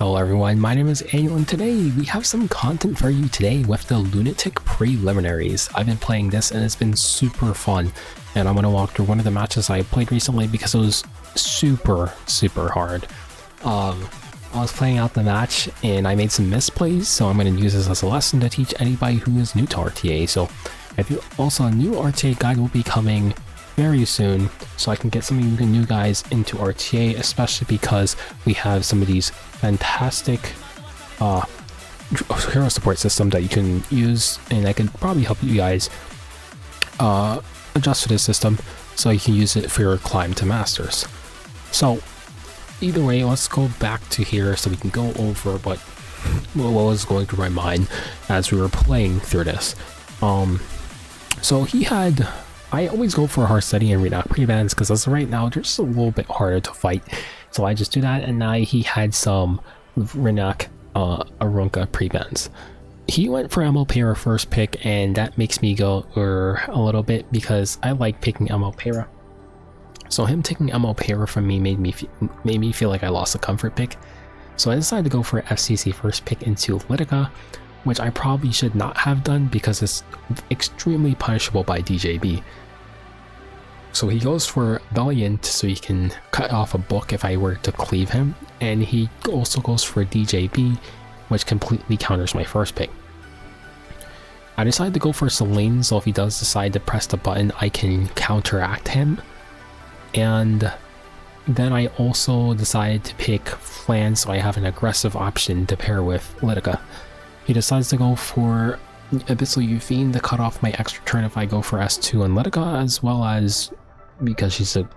Hello everyone, my name is Aneuo and today we have some content for you today with the Lunatic Preliminaries. I've been playing this and it's been super fun, and I'm going to walk through one of the matches I played recently because it was super hard. I was playing out the match and I made some misplays, so I'm going to use this as a lesson to teach anybody who is new to RTA. So if you also, a new RTA guide will be coming very soon, so I can get some of you new guys into RTA, especially because we have some of these fantastic hero support system that you can use, and I can probably help you guys adjust to this system so you can use it for your climb to masters. So either way, let's go back to here so we can go over what was going through my mind as we were playing through this. So he had, I always go for a hard study and read out pre-bans because as of right now they're just a little bit harder to fight, so I just do that. And now he had some Renak Arunca pre-bans. He went for Para first pick, and that makes me go a little bit because I like picking Para. So him taking Para from me made me feel like I lost a comfort pick. So I decided to go for FCC first pick into Litica, which I probably should not have done because it's extremely punishable by DJB. So he goes for Valiant so he can cut off a book if I were to cleave him, and he also goes for DJB, which completely counters my first pick. I decided to go for Selene, so if he does decide to press the button I can counteract him. And then I also decided to pick Flan so I have an aggressive option to pair with Litica. He decides to go for Abyssal Euphine to cut off my extra turn if I go for S2 and Litica, as well as because she's a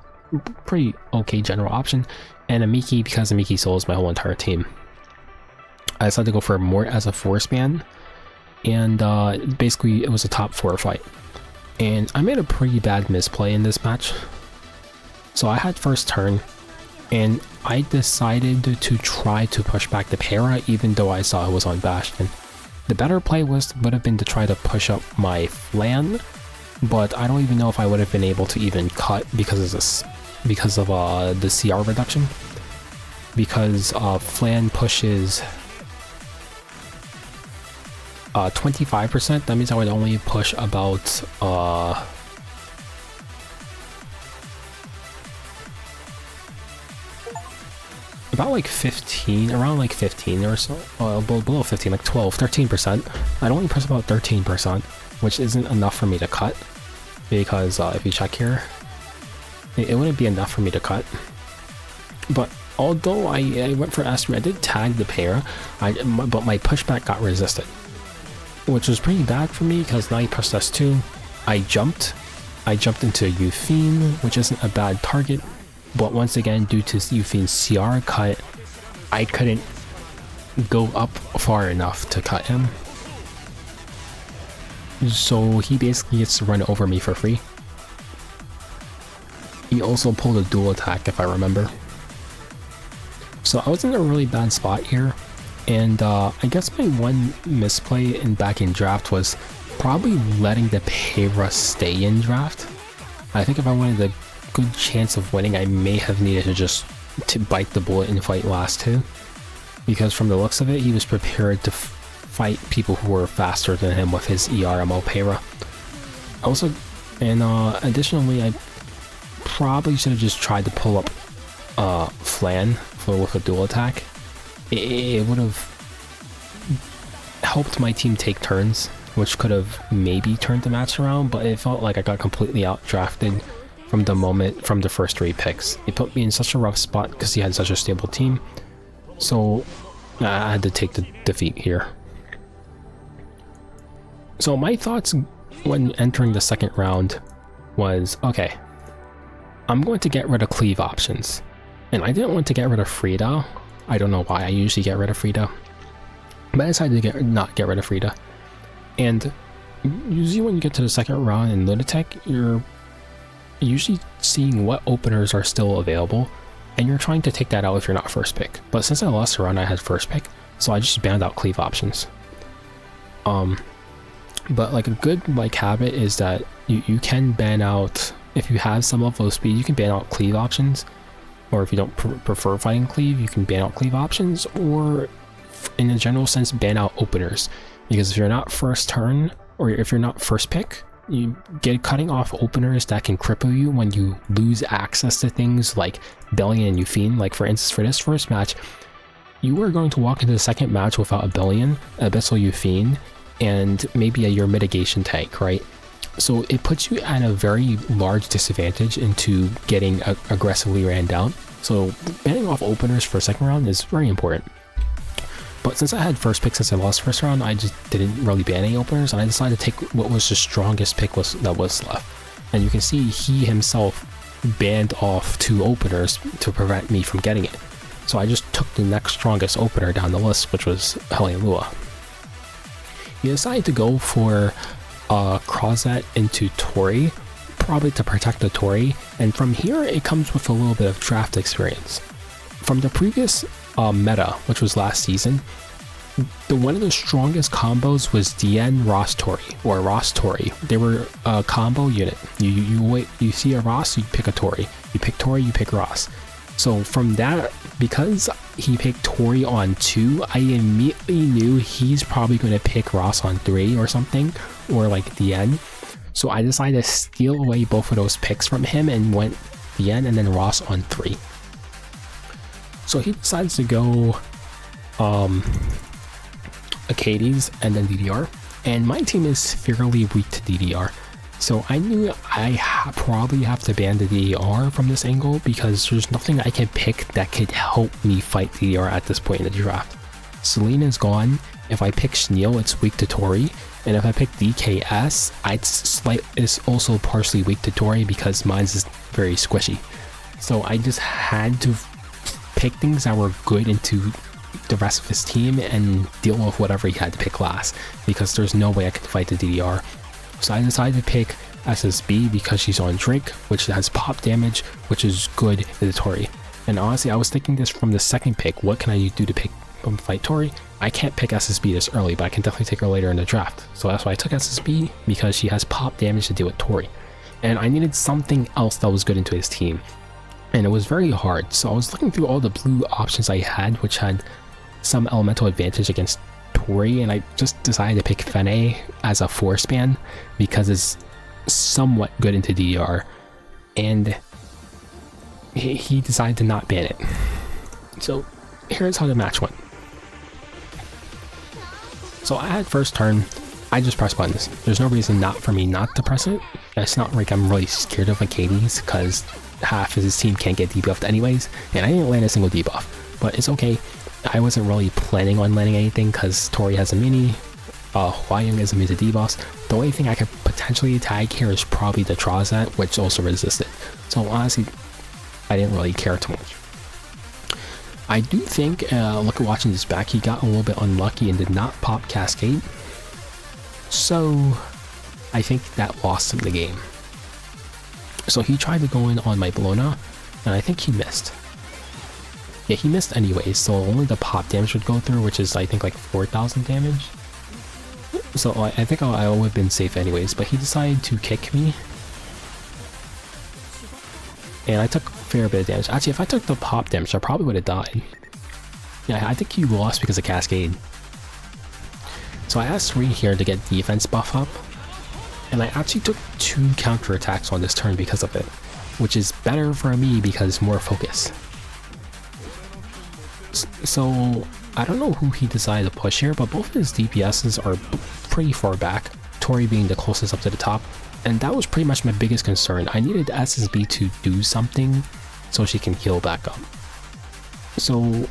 pretty okay general option, and Amiki because Amiki souls my whole entire team. I decided to go for Mort as a force ban, and basically it was a top 4 fight. And I made a pretty bad misplay in this match. So I had first turn, and I decided to try to push back the Para even though I saw it was on Bastion. The better play would have been to try to push up my Flan, but I don't even know if I would have been able to even cut because of the CR reduction. Because Flan pushes 25%, that means I would only push about like 15, around like 15 or so, below 15, like 12, 13%. I'd only press about 13%, which isn't enough for me to cut, because if you check here, it wouldn't be enough for me to cut. But although I went for S3, I did tag the Para, but my pushback got resisted, which was pretty bad for me because now he pressed S2, I jumped into Euphine, which isn't a bad target. But once again, due to Euphine's CR cut, I couldn't go up far enough to cut him. So he basically gets to run over me for free. He also pulled a dual attack if I remember. So I was in a really bad spot here. And I guess my one misplay back in draft was probably letting the Para stay in draft. I think if I wanted a good chance of winning, I may have needed to just bite the bullet and fight last two, because from the looks of it he was prepared to fight people who were faster than him with his ERMO Para. Also, and additionally, I probably should have just tried to pull up Flan with a dual attack. It would have helped my team take turns, which could have maybe turned the match around, but it felt like I got completely out drafted from the first 3 picks. It put me in such a rough spot because he had such a stable team, so I had to take the defeat here. So my thoughts when entering the second round was, okay, I'm going to get rid of cleave options, and I didn't want to get rid of Frida. I don't know why, I usually get rid of Frida, but I decided to not get rid of Frida. And usually when you get to the second round in Lunatic, you're usually seeing what openers are still available, and you're trying to take that out if you're not first pick. But since I lost the round, I had first pick, so I just banned out cleave options. But like a good habit is that you can ban out, if you have some level of speed, you can ban out cleave options, or if you don't prefer fighting cleave, you can ban out cleave options, or in a general sense, ban out openers. Because if you're not first turn, or if you're not first pick, you get cutting off openers that can cripple you when you lose access to things like Billion and Euphine. Like for instance, for this first match, you were going to walk into the second match without a Billion, Abyssal Euphine, and maybe your mitigation tank, right? So it puts you at a very large disadvantage into getting aggressively ran down. So banning off openers for second round is very important. But since I had first pick since I lost first round, I just didn't really ban any openers, and I decided to take what was the strongest pick that was left. And you can see he himself banned off 2 openers to prevent me from getting it. So I just took the next strongest opener down the list, which was Hellion Lua. He decided to go for Crozet into Tori, probably to protect the Tori, and from here it comes with a little bit of draft experience. From the previous meta, which was last season, one of the strongest combos was DN Ross Tori, or Ross Tori. They were a combo unit. You see a Ross, you pick a Tori. You pick Tori, you pick Ross. So from that, because he picked Tori on 2, I immediately knew he's probably going to pick Ross on 3 or something, or like DN. So I decided to steal away both of those picks from him and went DN and then Ross on 3. So he decides to go Acades and then DDR, and my team is fairly weak to DDR. So I knew I probably have to ban the DDR from this angle because there's nothing I can pick that could help me fight DDR at this point in the draft. Selene is gone. If I pick Schneel, it's weak to Tori, and if I pick DKS, it's also partially weak to Tori because mine's is very squishy. So I just had to pick things that were good into the rest of his team and deal with whatever he had to pick last, because there's no way I could fight the DDR. So I decided to pick SSB because she's on Drake, which has pop damage, which is good in the Tori. And honestly, I was thinking this from the second pick, what can I do to fight Tori? I can't pick SSB this early, but I can definitely take her later in the draft. So that's why I took SSB, because she has pop damage to deal with Tori. And I needed something else that was good into his team. And it was very hard, so I was looking through all the blue options I had, which had some elemental advantage against Tori, and I just decided to pick Fene as a force ban because it's somewhat good into DDR, and he decided to not ban it. So here's how the match went. So I had first turn, I just press buttons. There's no reason for me not to press it. It's not like I'm really scared of Acades because half of his team can't get debuffed anyways, and I didn't land a single debuff, but it's okay. I wasn't really planning on landing anything because Tori has a mini, Hwayoung is immune to debuffs. The only thing I could potentially tag here is probably the Trozat, which also resisted. So honestly, I didn't really care too much. I do think, look at watching this back, he got a little bit unlucky and did not pop Cascade. So I think that lost him the game. So he tried to go in on my Bellona, and I think he missed. Yeah, he missed anyways, so only the pop damage would go through, which is I think like 4,000 damage. So I think I would have been safe anyways, but he decided to kick me. And I took a fair bit of damage. Actually, if I took the pop damage, I probably would have died. Yeah, I think he lost because of Cascade. So I asked 3 here to get defense buff up. And I actually took 2 counterattacks on this turn because of it, which is better for me because more focus. So I don't know who he decided to push here, but both of his DPSs are pretty far back, Tori being the closest up to the top, and that was pretty much my biggest concern. I needed SSB to do something so she can heal back up. So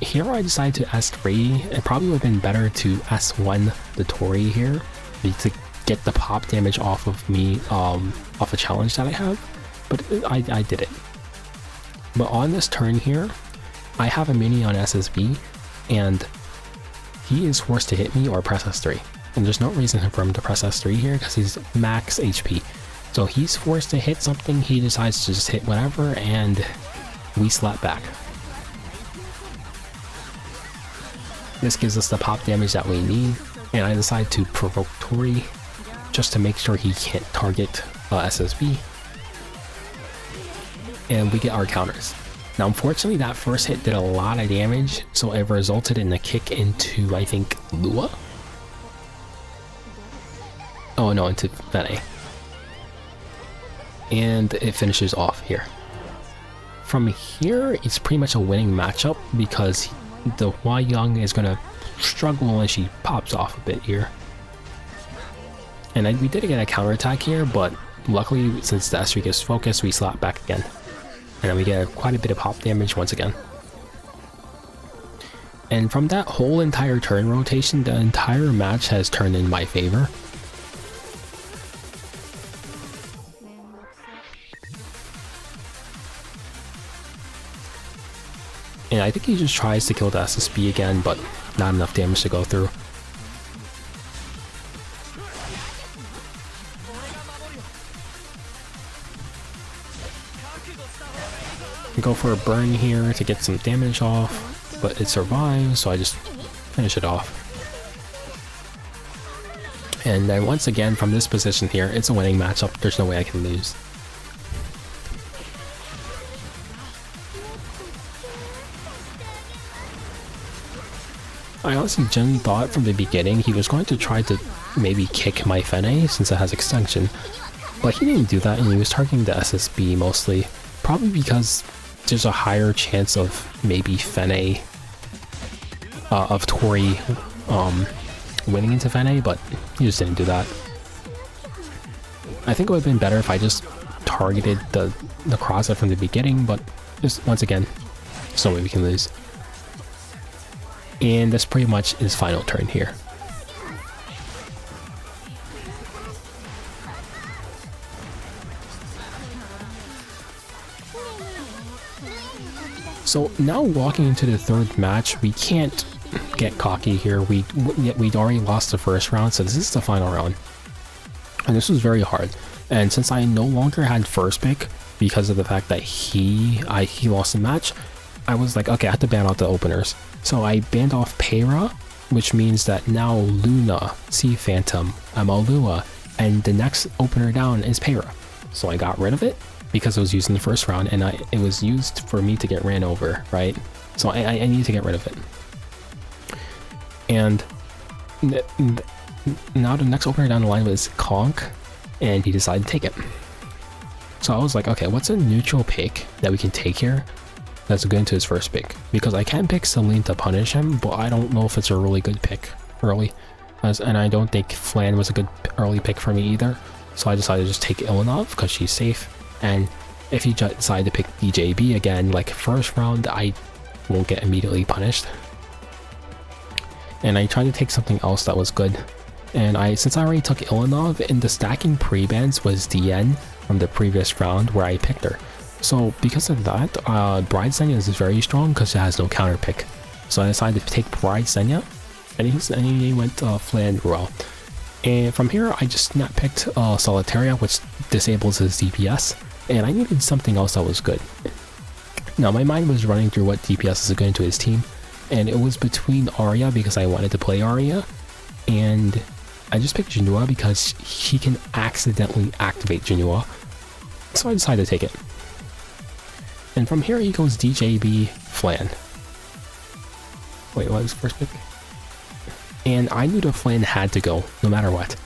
here I decided to S3. It probably would have been better to S1 the Tori here to get the pop damage off of me, off a challenge that I have, but I did it. But on this turn here, I have a mini on SSB, and he is forced to hit me or press S3. And there's no reason for him to press S3 here because he's max HP. So he's forced to hit something, he decides to just hit whatever, and we slap back. This gives us the pop damage that we need, and I decide to provoke Tori just to make sure he can't target SSB. And we get our counters. Now unfortunately that first hit did a lot of damage, so it resulted in a kick into, I think, Lua? Oh no, into Fene. And it finishes off here. From here, it's pretty much a winning matchup because the Hua Young is going to struggle and she pops off a bit here. And we did get a counterattack here, but luckily since the S3 gets focused, we slap back again. And then we get quite a bit of pop damage once again. And from that whole entire turn rotation, the entire match has turned in my favor. And I think he just tries to kill the SSB again, but not enough damage to go through. We go for a burn here to get some damage off, but it survives, so I just finish it off. And then once again, from this position here, it's a winning matchup. There's no way I can lose. I honestly genuinely thought from the beginning he was going to try to maybe kick my Fene since it has extension, but he didn't do that and he was targeting the SSB mostly, probably because there's a higher chance of maybe Fene, of Tori winning into Fene, but he just didn't do that. I think it would have been better if I just targeted the crosshair from the beginning, but just once again, there's no way we can lose. And that's pretty much his final turn here. So now walking into the third match, we can't get cocky here. We'd already lost the first round, so this is the final round. And this was very hard. And since I no longer had first pick because of the fact that he lost the match, I was like, okay, I have to ban out the openers. So I banned off Pera, which means that now Luna, Sea Phantom, Amalua, and the next opener down is Pera. So I got rid of it because it was used in the first round, and it was used for me to get ran over, right? So I need to get rid of it. And now the next opener down the line was Conk, and he decided to take it. So I was like, okay, what's a neutral pick that we can take here that's good into his first pick? Because I can pick Celine to punish him, but I don't know if it's a really good pick early. And I don't think Flan was a good early pick for me either. So I decided to just take Ilanov because she's safe. And if you decide to pick DJB again, like first round, I won't get immediately punished. And I tried to take something else that was good. And since I already took Ilanov, in the stacking pre-bans was DN from the previous round where I picked her. So because of that, Bride Senya is very strong because it has no counter pick. So I decided to take Bride Senya, and he went Flan Ruel. And from here, I just snap picked Solitaria, which disables his DPS, and I needed something else that was good. Now my mind was running through what DPS is good into his team, and it was between Arya because I wanted to play Arya, and I just picked Janua because he can accidentally activate Janua. So I decided to take it. And from here he goes DJB Flan. Wait, what was the first pick? And I knew the Flan had to go, no matter what.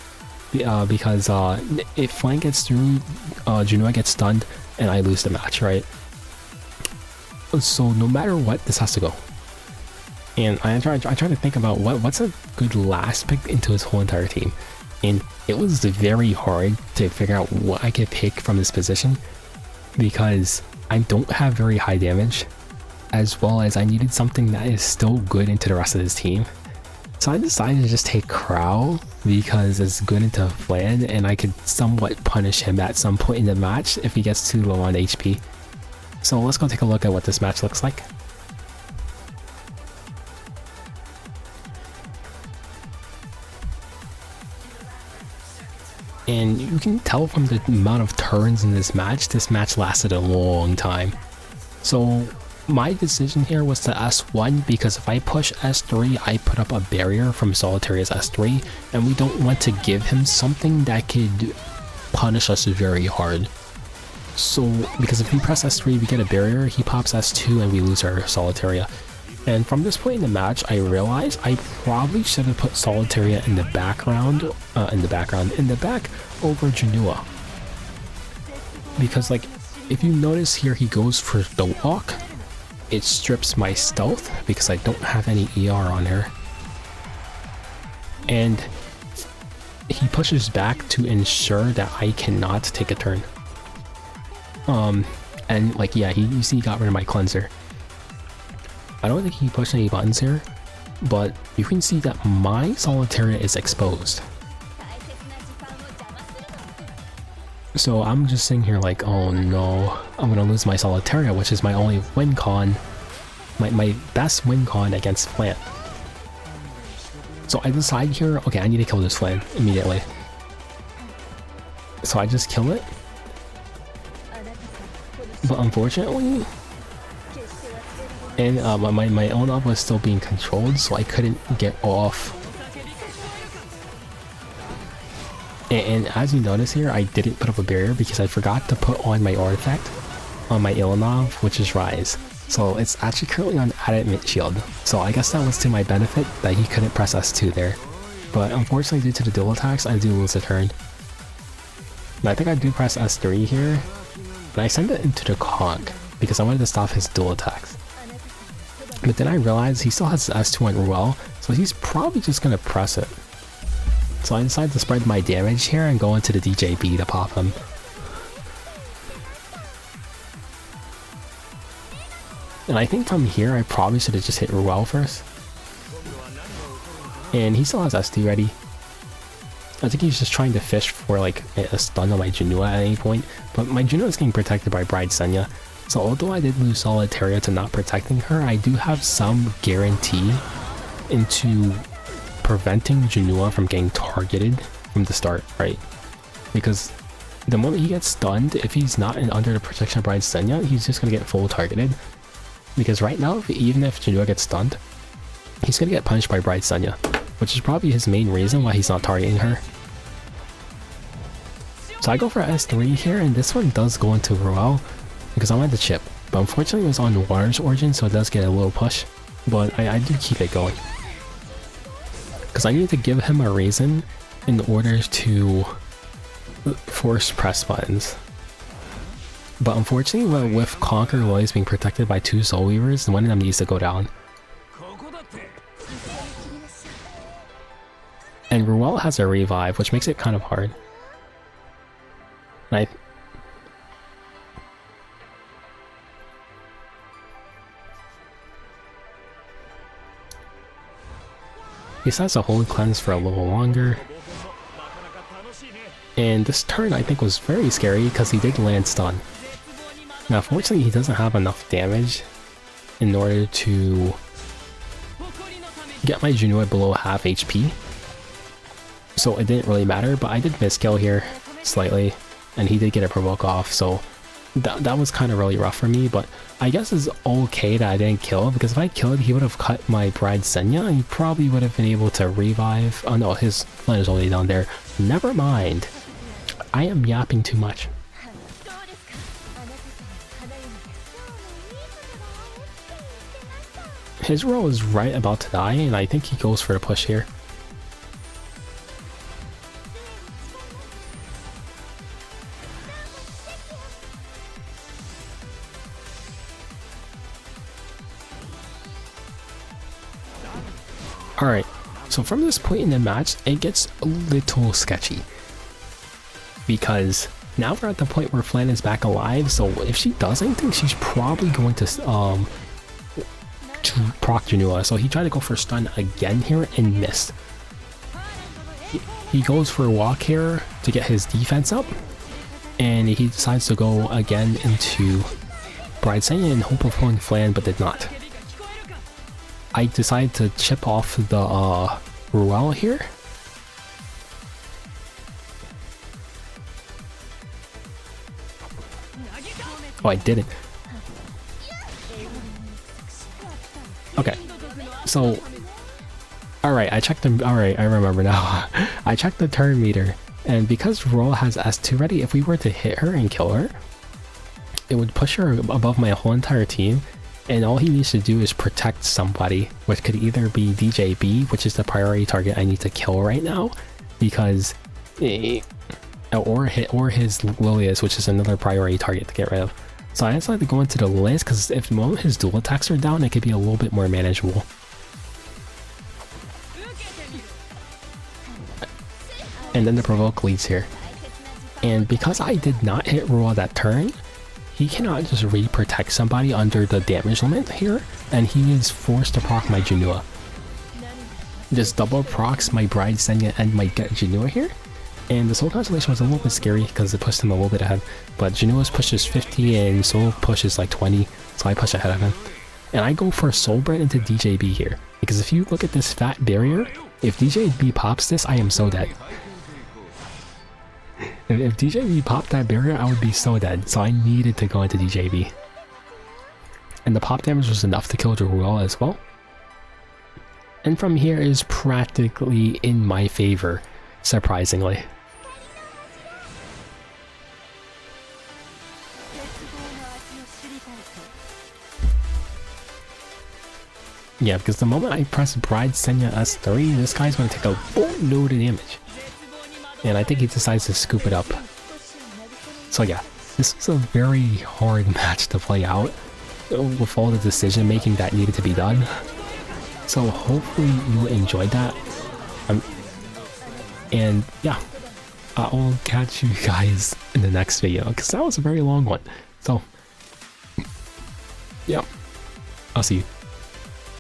Because if Flan gets through, Janua gets stunned, and I lose the match, right? So no matter what, this has to go. And I tried to think about what's a good last pick into his whole entire team. And it was very hard to figure out what I could pick from this position, because I don't have very high damage, as well as I needed something that is still good into the rest of his team. So I decided to just take Crow because it's good into Flan, and I could somewhat punish him at some point in the match if he gets too low on HP. So let's go take a look at what this match looks like. And you can tell from the amount of turns in this match lasted a long time. So my decision here was to S1 because if I push S3, I put up a barrier from Solitaria's S3, and we don't want to give him something that could punish us very hard. So, because if we press S3 we get a barrier, he pops S2 and we lose our Solitaria. And from this point in the match, I realized I probably should have put Solitaria in the background, in the back over Janua. Because like, if you notice here, he goes for Don't Walk. It strips my stealth because I don't have any ER on her. And he pushes back to ensure that I cannot take a turn. And like, yeah, you see he got rid of my cleanser. I don't think he pushed any buttons here, but you can see that my Solitaria is exposed. So I'm just sitting here like, oh no, I'm gonna lose my Solitaria, which is my only win con, my best win con against Flan. So I decide here, okay, I need to kill this Flan immediately. So I just kill it. But unfortunately, and my own up was still being controlled, so I couldn't get off. And as you notice here, I didn't put up a barrier because I forgot to put on my artifact on my Ilanov, which is Rise. So it's actually currently on Adamant Shield. So I guess that was to my benefit that he couldn't press S2 there. But unfortunately, due to the dual attacks, I do lose a turn. And I think I do press S3 here, but I send it into the Conk because I wanted to stop his dual attacks. But then I realized he still has S2 on Ruel, so he's probably just gonna press it. So I decided to spread my damage here and go into the DJB to pop him. And I think from here I probably should have just hit Ruel first. And he still has SD ready. I think he's just trying to fish for like a stun on my Janua at any point, but my Janua is getting protected by Bride Senya. So although I did lose Solitaria to not protecting her, I do have some guarantee into preventing Janua from getting targeted from the start, right? Because the moment he gets stunned, if he's not under the protection of Bride Senya, he's just gonna get full targeted. Because right now, even if Janua gets stunned, he's gonna get punished by Bride Senya, which is probably his main reason why he's not targeting her. So I go for S3 here, and this one does go into Ruel because I wanted the chip. But unfortunately it was on Water's Origin, so it does get a little push. But I do keep it going. Because I need to give him a reason in order to force press buttons. But unfortunately, with Conquer Loy's being protected by two Soul Weavers, one of them needs to go down. And Ruel has a revive, which makes it kind of hard. And he decides to hold cleanse for a little longer. And this turn I think was very scary because he did land stun. Now unfortunately he doesn't have enough damage in order to get my Janua below half HP. So it didn't really matter, but I did miskill here slightly, and he did get a provoke off, so that was kind of really rough for me, but I guess it's okay that I didn't kill, because if I killed, he would have cut my Bride Senya, and he probably would have been able to revive. Oh no, his plan is already down there. Never mind. I am yapping too much. His roll is right about to die, and I think he goes for the push here. Alright, so from this point in the match, it gets a little sketchy. Because now we're at the point where Flan is back alive, so if she does anything, she's probably going to proc Janua. So he tried to go for stun again here and missed. He goes for a walk here to get his defense up, and he decides to go again into Bride Senya in hope of pulling Flan, but did not. I decided to chip off the Ruel here. Oh, I didn't. Okay, so alright, I checked them. Alright, I remember now. I checked the turn meter, and because Ruel has S2 ready, if we were to hit her and kill her, it would push her above my whole entire team, and all he needs to do is protect somebody, which could either be DJB, which is the priority target I need to kill right now, because or his Lilius, which is another priority target to get rid of. So I decided to go into the list because if the moment his dual attacks are down, it could be a little bit more manageable. And then the provoke leads here. And because I did not hit Rua that turn, he cannot just re-protect somebody under the damage limit here, and he is forced to proc my Janua. Just double procs my Bride Senya and my Get Janua here. And the Soul Constellation was a little bit scary because it pushed him a little bit ahead. But Janua's pushes 50 and Soul pushes like 20, so I push ahead of him. And I go for Soul Bread into DJB here. Because if you look at this fat barrier, if DJB pops this, I am so dead. If DJB popped that barrier, I would be so dead. So I needed to go into DJB. And the pop damage was enough to kill Jeruel as well. And from here is practically in my favor, surprisingly. Yeah, because the moment I press Bride Senya S3, this guy's going to take a boatload of damage. And I think he decides to scoop it up. So yeah, this was a very hard match to play out with all the decision making that needed to be done. So hopefully you enjoyed that. And yeah, I'll catch you guys in the next video because that was a very long one. So yeah, I'll see you.